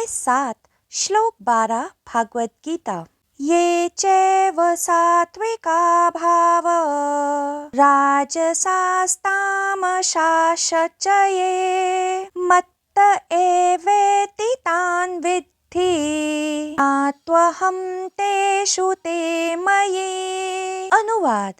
अध्याय 7 श्लोक 12 भागवत गीता। ये चैव सात्विका भाव राजसास्तामशाश्च ये मत्त एवेति तान् विद्धि आत्वहं तेषु ते मयि। अनुवाद: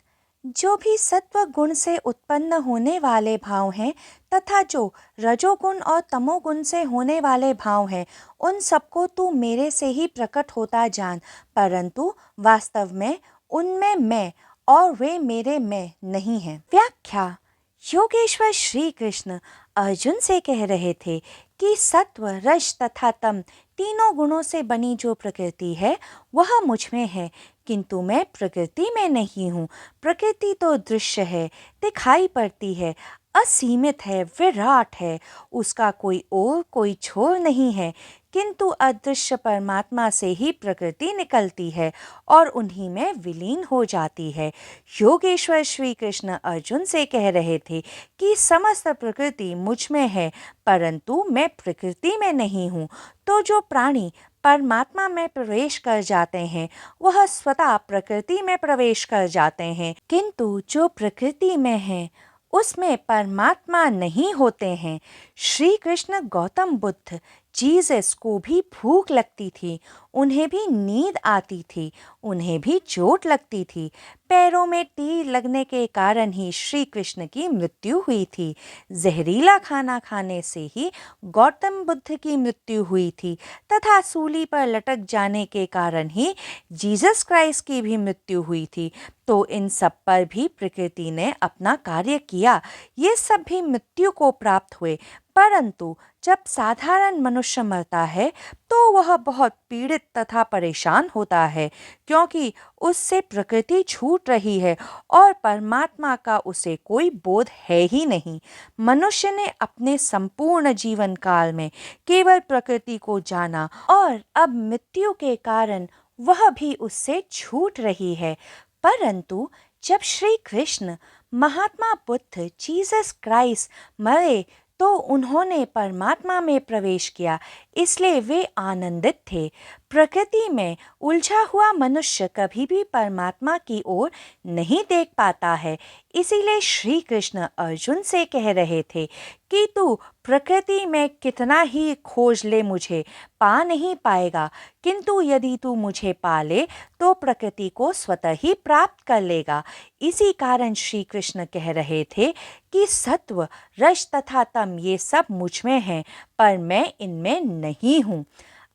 जो भी सत्व गुण से उत्पन्न होने वाले भाव हैं तथा जो रजोगुण और तमोगुण से होने वाले भाव हैं, उन सबको तू मेरे से ही प्रकट होता जान, परंतु वास्तव में उनमें मैं और वे मेरे में नहीं हैं। व्याख्या: योगेश्वर श्री कृष्ण अर्जुन से कह रहे थे कि सत्व, रज तथा तम तीनों गुणों से बनी जो प्रकृति है वह मुझ में है, किंतु मैं प्रकृति में नहीं हूँ। प्रकृति तो दृश्य है, दिखाई पड़ती है, असीमित है, विराट है, उसका कोई ओर कोई छोर नहीं है, किंतु अदृश्य परमात्मा से ही प्रकृति निकलती है और उन्हीं में विलीन हो जाती है। योगेश्वर श्री कृष्ण अर्जुन से कह रहे थे कि समस्त प्रकृति मुझ में है, परंतु मैं प्रकृति में नहीं हूँ। तो जो प्राणी परमात्मा में प्रवेश कर जाते हैं वह स्वतः प्रकृति में प्रवेश कर जाते हैं, किंतु जो प्रकृति में है उसमें परमात्मा नहीं होते हैं। श्री कृष्ण गौतम बुद्ध जीसस को भी भूख लगती थी, उन्हें भी नींद आती थी, उन्हें भी चोट लगती थी, पैरों में तीर लगने के कारण ही श्री कृष्ण की मृत्यु हुई थी। जहरीला खाना खाने से ही गौतम बुद्ध की मृत्यु हुई थी तथा सूली पर लटक जाने के कारण ही जीसस क्राइस्ट की भी मृत्यु हुई थी। तो इन सब पर भी प्रकृति ने अपना कार्य किया, ये सब भी मृत्यु को प्राप्त हुए। परंतु जब साधारण मनुष्य मरता है तो वह बहुत पीड़ित तथा परेशान होता है, क्योंकि उससे प्रकृति छूट रही है और परमात्मा का उसे कोई बोध है ही नहीं। मनुष्य ने अपने संपूर्ण जीवन काल में केवल प्रकृति को जाना और अब मृत्यु के कारण वह भी उससे छूट रही है। परंतु जब श्री कृष्ण महात्मा बुद्ध जीसस क्राइस्ट मरे तो उन्होंने परमात्मा में प्रवेश किया, इसलिए वे आनंदित थे। प्रकृति में उलझा हुआ मनुष्य कभी भी परमात्मा की ओर नहीं देख पाता है। इसीलिए श्री कृष्ण अर्जुन से कह रहे थे कि तू प्रकृति में कितना ही खोज ले मुझे पा नहीं पाएगा, किंतु यदि तू मुझे पा ले तो प्रकृति को स्वतः ही प्राप्त कर लेगा। इसी कारण श्री कृष्ण कह रहे थे कि सत्व, रज तथा तम ये सब मुझ में हैं, पर मैं इनमें नहीं हूँ।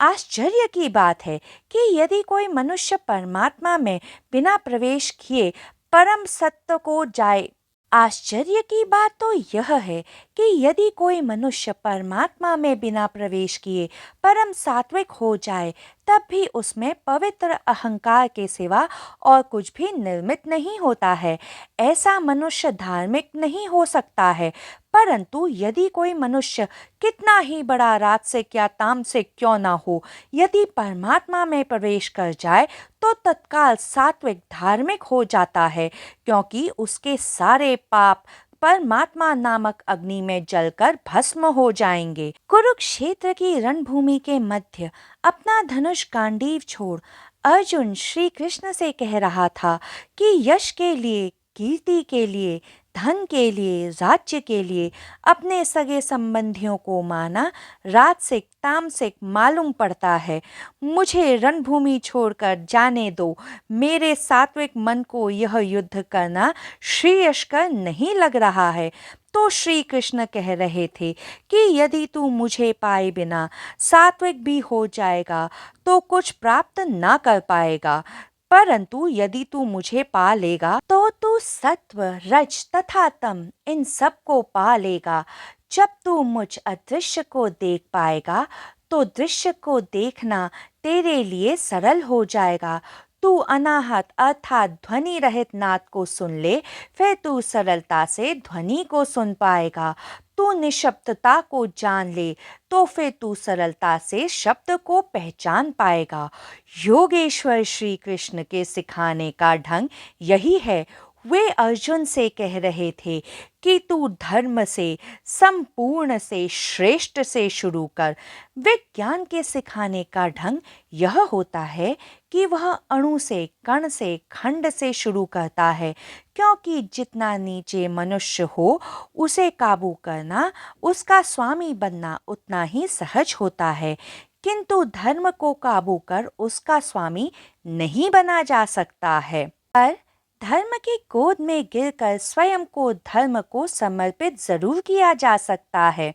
आश्चर्य की बात है कि यदि कोई मनुष्य परमात्मा में बिना प्रवेश किए परम सत्य को जाए, आश्चर्य की बात तो यह है कि यदि कोई मनुष्य परमात्मा में बिना प्रवेश किए परम सात्विक हो जाए, तब भी उसमें पवित्र अहंकार के सिवा और कुछ भी निर्मित नहीं होता है। ऐसा मनुष्य धार्मिक नहीं हो सकता है। परंतु यदि कोई मनुष्य कितना ही बड़ा राजसिक या तामसिक क्यों ना हो, यदि परमात्मा में प्रवेश कर जाए तो तत्काल सात्विक धार्मिक हो जाता है, क्योंकि उसके सारे पाप परमात्मा नामक अग्नि में जलकर भस्म हो जाएंगे। कुरुक्षेत्र की रणभूमि के मध्य अपना धनुष गांडीव छोड़ अर्जुन श्री कृष्ण से कह रहा था कि यश के लिए, कीर्ति के लिए, धन के लिए, राज्य के लिए अपने सगे संबंधियों को माना राजसिक तामसिक मालूम पड़ता है। मुझे रणभूमि छोड़कर जाने दो। मेरे सात्विक मन को यह युद्ध करना श्रेयस्कर नहीं लग रहा है। तो श्री कृष्ण कह रहे थे कि यदि तू मुझे पाए बिना सात्विक भी हो जाएगा तो कुछ प्राप्त ना कर पाएगा, परंतु यदि तू मुझे पा लेगा तो तू सत्व, रज तथा तम इन सब को पा लेगा। जब तू मुझ अदृश्य को देख पाएगा तो दृश्य को देखना तेरे लिए सरल हो जाएगा। तू अनाहत अर्थात ध्वनि रहित नाद को सुन ले, फिर तू सरलता से ध्वनि को सुन पाएगा। तू निशब्दता को जान ले तो फिर तू सरलता से शब्द को पहचान पाएगा। योगेश्वर श्री कृष्ण के सिखाने का ढंग यही है। वे अर्जुन से कह रहे थे कि तू धर्म से, संपूर्ण से, श्रेष्ठ से शुरू कर। विज्ञान के सिखाने का ढंग यह होता है कि वह अणु से, कण से, खंड से शुरू करता है, क्योंकि जितना नीचे मनुष्य हो उसे काबू करना, उसका स्वामी बनना उतना ही सहज होता है। किंतु धर्म को काबू कर उसका स्वामी नहीं बना जा सकता है। पर धर्म की गोद में गिरकर स्वयं को धर्म को समर्पित जरूर किया जा सकता है।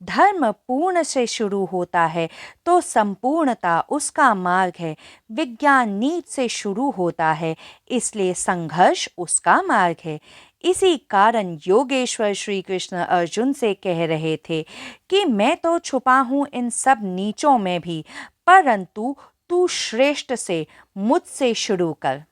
धर्म पूर्ण से शुरू होता है तो संपूर्णता उसका मार्ग है। विज्ञान नीच से शुरू होता है, इसलिए संघर्ष उसका मार्ग है। इसी कारण योगेश्वर श्री कृष्ण अर्जुन से कह रहे थे कि मैं तो छुपा हूं इन सब नीचों में भी, परंतु तू श्रेष्ठ से, मुझसे शुरू कर।